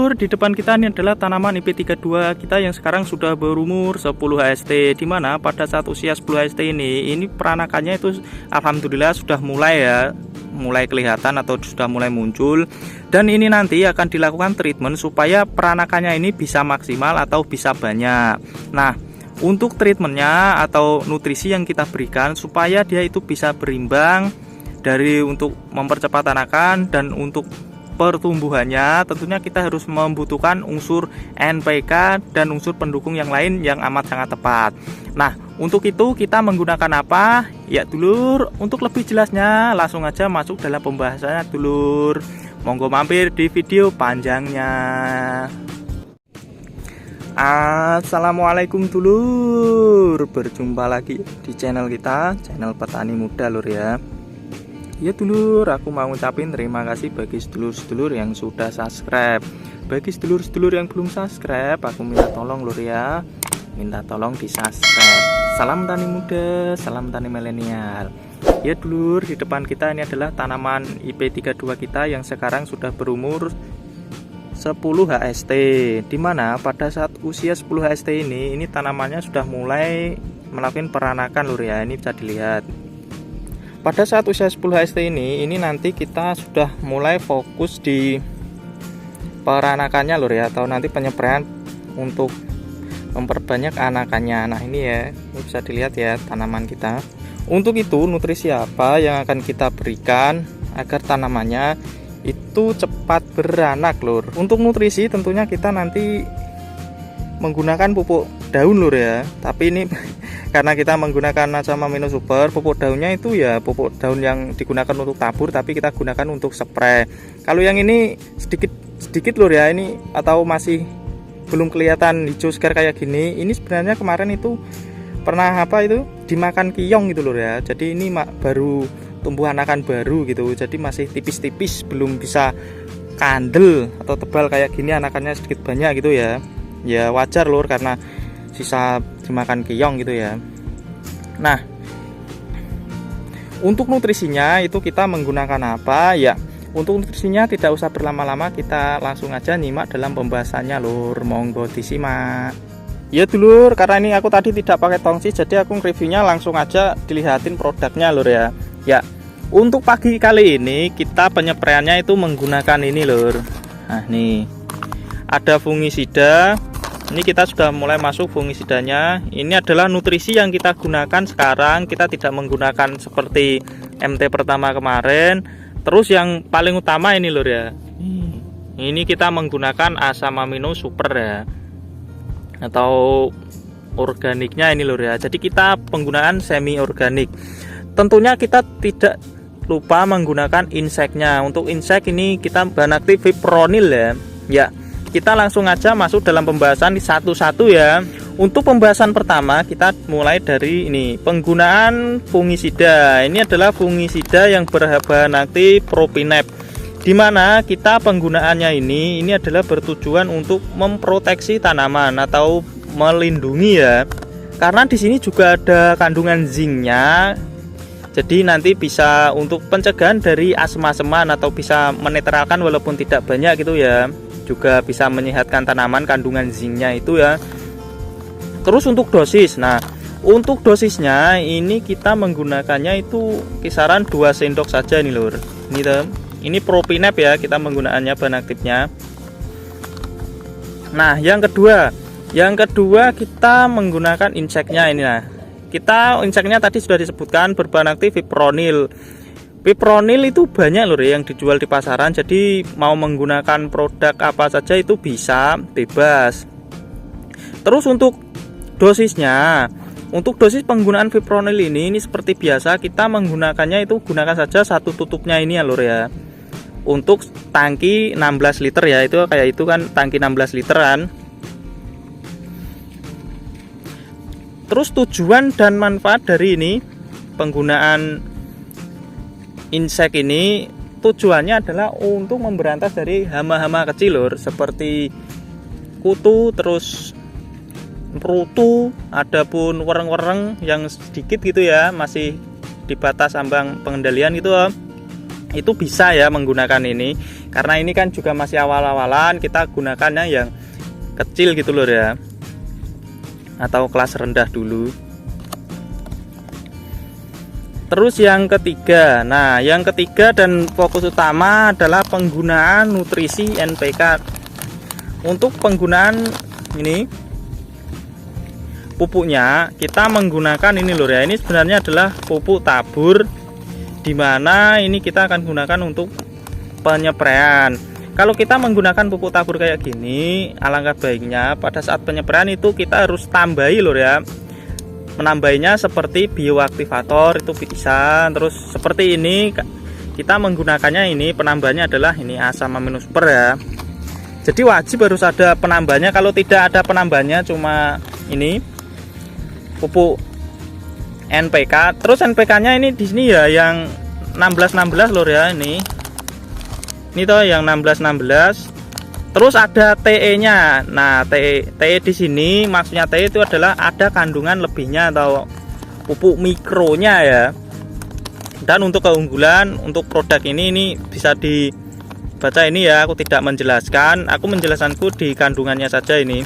dulur, di depan kita ini adalah tanaman IP32 kita yang sekarang sudah berumur 10 HST, dimana pada saat usia 10 HST ini peranakannya itu alhamdulillah sudah mulai kelihatan atau sudah mulai muncul. Dan ini nanti akan dilakukan treatment supaya peranakannya ini bisa maksimal atau bisa banyak. Nah, untuk treatmentnya atau nutrisi yang kita berikan supaya dia itu bisa berimbang dari untuk mempercepat anakan dan untuk pertumbuhannya, tentunya kita harus membutuhkan unsur NPK dan unsur pendukung yang lain yang amat sangat tepat. Nah, untuk itu kita menggunakan apa? Ya dulur, untuk lebih jelasnya langsung aja masuk dalam pembahasannya dulur. Monggo mampir di video panjangnya. Assalamualaikum dulur, berjumpa lagi di channel kita, channel petani muda lur ya. Ya dulur, aku mau ngucapin terima kasih bagi sedulur-sedulur yang sudah subscribe. Bagi sedulur-sedulur yang belum subscribe, aku minta tolong lur ya, minta tolong di subscribe. Salam tani muda, salam tani milenial. Ya dulur, di depan kita ini adalah tanaman IP32 kita yang sekarang sudah berumur 10 HST, dimana pada saat usia 10 HST ini tanamannya sudah mulai melakukan peranakan lur ya. Ini bisa dilihat pada saat usia 10 HST ini nanti kita sudah mulai fokus di peranakannya lur ya, atau nanti penyepraian untuk memperbanyak anakannya. Nah ini ya, ini bisa dilihat ya tanaman kita. Untuk itu nutrisi apa yang akan kita berikan agar tanamannya itu cepat beranak lur. Untuk nutrisi tentunya kita nanti menggunakan pupuk daun lur ya, tapi ini karena kita menggunakan Nasama Amino Super, pupuk daunnya itu ya pupuk daun yang digunakan untuk tabur, tapi kita gunakan untuk spray. Kalau yang ini sedikit lur ya, ini atau masih belum kelihatan hijau segar kayak gini, ini sebenarnya kemarin itu pernah dimakan kiyong gitu lur ya. Jadi ini baru tumbuh anakan baru gitu, jadi masih tipis-tipis, belum bisa kandel atau tebal kayak gini, anakannya sedikit banyak gitu ya. Ya wajar lur, karena sisa dimakan kiyong gitu ya. Nah, untuk nutrisinya itu kita menggunakan apa ya? Untuk nutrisinya tidak usah berlama-lama, kita langsung aja nyimak dalam pembahasannya lur. Monggo disimak. Ya dulur, karena ini aku tadi tidak pakai tongsis, jadi aku reviewnya langsung aja dilihatin produknya lur ya. Ya, untuk pagi kali ini kita penyepraiannya itu menggunakan ini lur. Nah nih, ada fungisida. Ini kita sudah mulai masuk fungisidanya. Ini adalah nutrisi yang kita gunakan sekarang. Kita tidak menggunakan seperti MT pertama kemarin. Terus yang paling utama ini lur ya, ini kita menggunakan asam amino super ya, atau organiknya ini lur ya. Jadi kita penggunaan semi organik. Tentunya kita tidak lupa menggunakan inseknya. Untuk insek ini kita bahan aktif fipronil ya. Ya, kita langsung aja masuk dalam pembahasan di satu-satu ya. Untuk pembahasan pertama kita mulai dari ini, penggunaan fungisida. Ini adalah fungisida yang berbahan aktif propinep, dimana kita penggunaannya ini adalah bertujuan untuk memproteksi tanaman atau melindungi ya. Karena di sini juga ada kandungan zincnya. Jadi nanti bisa untuk pencegahan dari asem-aseman atau bisa menetralkan walaupun tidak banyak gitu ya. Juga bisa menyehatkan tanaman kandungan zincnya itu ya. Terus untuk dosis, nah untuk dosisnya ini kita menggunakannya itu kisaran 2 sendok saja nih lur. Ini propinep ya, kita menggunakannya bahan aktifnya. Nah yang kedua kita menggunakan inseknya ini. Nah kita inseknya tadi sudah disebutkan berbahan aktif fipronil. Fipronil itu banyak lur yang dijual di pasaran, jadi mau menggunakan produk apa saja itu bisa, bebas. Terus untuk dosisnya, untuk dosis penggunaan fipronil ini seperti biasa kita menggunakannya itu gunakan saja satu tutupnya ini ya lur ya. Untuk tangki 16 liter ya, itu kayak itu kan tangki 16 literan. Terus tujuan dan manfaat dari ini penggunaan insek ini, tujuannya adalah untuk memberantas dari hama-hama kecil lur, seperti kutu, terus perutu, adapun wereng-wereng yang sedikit gitu ya, masih di batas ambang pengendalian gitu. Itu bisa ya menggunakan ini, karena ini kan juga masih awal-awalan, kita gunakannya yang kecil gitu lur ya, atau kelas rendah dulu. Terus yang ketiga, nah yang ketiga dan fokus utama adalah penggunaan nutrisi NPK. Untuk penggunaan ini pupuknya kita menggunakan ini lur ya, ini sebenarnya adalah pupuk tabur, dimana ini kita akan gunakan untuk penyepraian. Kalau kita menggunakan pupuk tabur kayak gini, alangkah baiknya pada saat penyepraian itu kita harus tambahi lur ya. Menambahinya seperti bioaktivator itu bisa, terus seperti ini kita menggunakannya, ini penambahnya adalah ini asam amino super ya. Jadi wajib harus ada penambahnya, kalau tidak ada penambahnya cuma ini pupuk NPK. Terus NPK-nya ini di sini ya yang 16-16 lur ya, ini toh yang 16-16. Terus ada TE-nya. Nah, TE di sini maksudnya TE itu adalah ada kandungan lebihnya atau pupuk mikronya ya. Dan untuk keunggulan untuk produk ini bisa dibaca ini ya, aku tidak menjelaskan, aku menjelaskanku di kandungannya saja ini.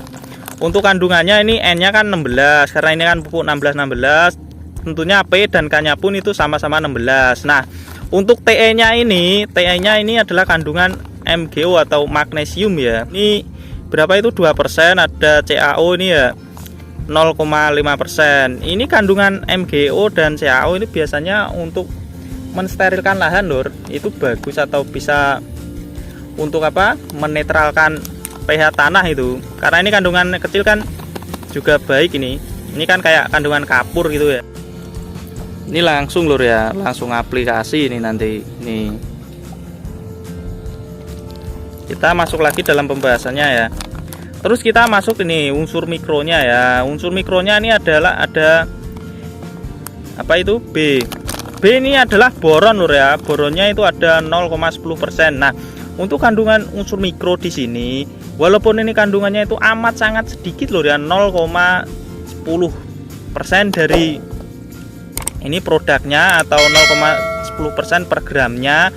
Untuk kandungannya ini N-nya kan 16 karena ini kan pupuk 16-16. Tentunya P dan K-nya pun itu sama-sama 16. Nah, untuk TE-nya ini adalah kandungan MgO atau magnesium ya. Ini berapa itu 2%, ada CaO ini ya 0,5%. Ini kandungan MgO dan CaO ini biasanya untuk mensterilkan lahan lur. Itu bagus atau bisa untuk apa? Menetralkan pH tanah itu. Karena ini kandungan kecil kan juga baik ini. Ini kan kayak kandungan kapur gitu ya. Ini langsung lur ya, langsung aplikasi ini nanti nih. Kita masuk lagi dalam pembahasannya ya. Terus kita masuk ini unsur mikronya ya. Unsur mikronya ini adalah ada apa itu? B. B ini adalah boron lur ya. Boronnya itu ada 0,10%. Nah, untuk kandungan unsur mikro di sini, walaupun ini kandungannya itu amat sangat sedikit lur ya, 0,10% dari ini produknya atau 0,10% per gramnya,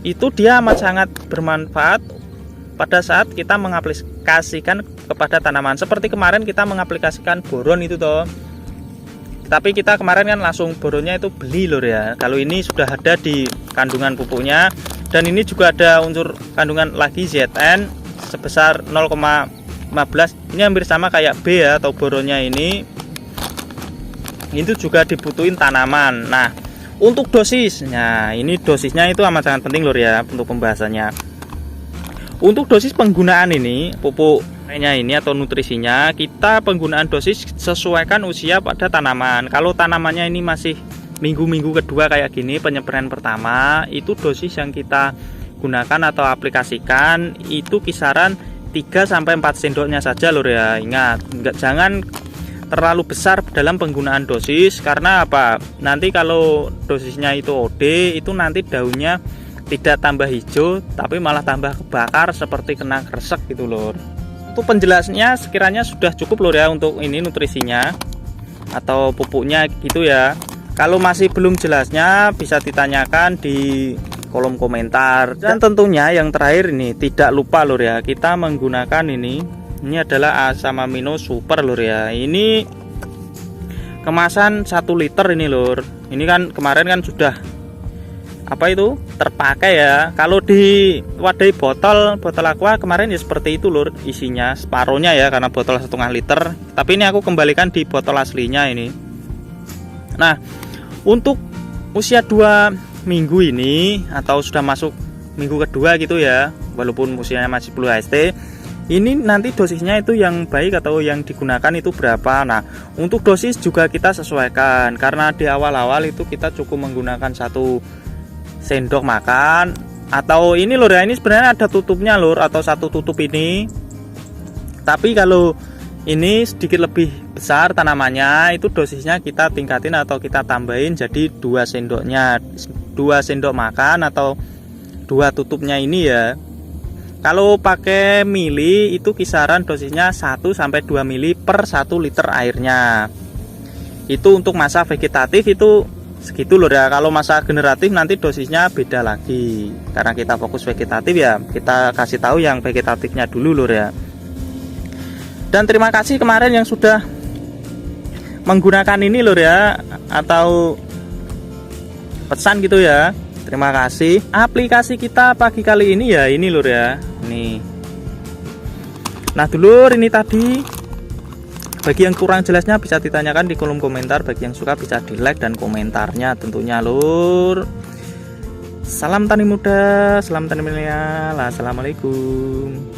itu dia amat sangat bermanfaat pada saat kita mengaplikasikan kepada tanaman. Seperti kemarin kita mengaplikasikan boron itu toh, tapi kita kemarin kan langsung boronnya itu beli lur ya. Kalau ini sudah ada di kandungan pupuknya, dan ini juga ada unsur kandungan lagi Zn sebesar 0,15. Ini hampir sama kayak B ya, atau boronnya ini itu juga dibutuhin tanaman. Nah, untuk dosisnya, ini dosisnya itu amat sangat penting lur ya untuk pembahasannya. Untuk dosis penggunaan ini pupuknya ini atau nutrisinya, kita penggunaan dosis sesuaikan usia pada tanaman. Kalau tanamannya ini masih minggu-minggu kedua kayak gini, penyepraian pertama, itu dosis yang kita gunakan atau aplikasikan itu kisaran 3-4 sendoknya saja lur ya. Ingat, jangan terlalu besar dalam penggunaan dosis, karena apa? Nanti kalau dosisnya itu OD, itu nanti daunnya tidak tambah hijau tapi malah tambah kebakar seperti kena kresek gitu lur. Untuk penjelasannya sekiranya sudah cukup lur ya untuk ini nutrisinya atau pupuknya gitu ya. Kalau masih belum jelasnya bisa ditanyakan di kolom komentar. Dan tentunya yang terakhir ini tidak lupa lur ya, kita menggunakan ini adalah asam amino super lur ya. Ini kemasan 1 liter ini lur. Ini kan kemarin kan sudah apa itu terpakai ya. Kalau di wadai botol aqua kemarin ya seperti itu lur isinya, separohnya ya karena botol 1,5 liter. Tapi ini aku kembalikan di botol aslinya ini. Nah, untuk usia 2 minggu ini atau sudah masuk minggu kedua gitu ya, walaupun usianya masih 10 HST, ini nanti dosisnya itu yang baik atau yang digunakan itu berapa. Nah, untuk dosis juga kita sesuaikan, karena di awal-awal itu kita cukup menggunakan 1 sendok makan atau ini lur ya, ini sebenarnya ada tutupnya lur, atau 1 tutup ini. Tapi kalau ini sedikit lebih besar tanamannya, itu dosisnya kita tingkatin atau kita tambahin jadi 2 sendoknya, 2 sendok makan atau 2 tutupnya ini ya. Kalau pakai mili itu kisaran dosisnya 1-2 mili per 1 liter airnya. Itu untuk masa vegetatif itu Segitu lur ya. Kalau masa generatif nanti dosisnya beda lagi. Karena kita fokus vegetatif ya, kita kasih tahu yang vegetatifnya dulu lur ya. Dan terima kasih kemarin yang sudah menggunakan ini lur ya, atau pesan gitu ya. Terima kasih. Aplikasi kita pagi kali ini ya ini lur ya. Nih. Nah dulur, ini tadi bagi yang kurang jelasnya bisa ditanyakan di kolom komentar. Bagi yang suka bisa di like dan komentarnya tentunya lur. Salam tani muda, salam tani milenial. Assalamualaikum.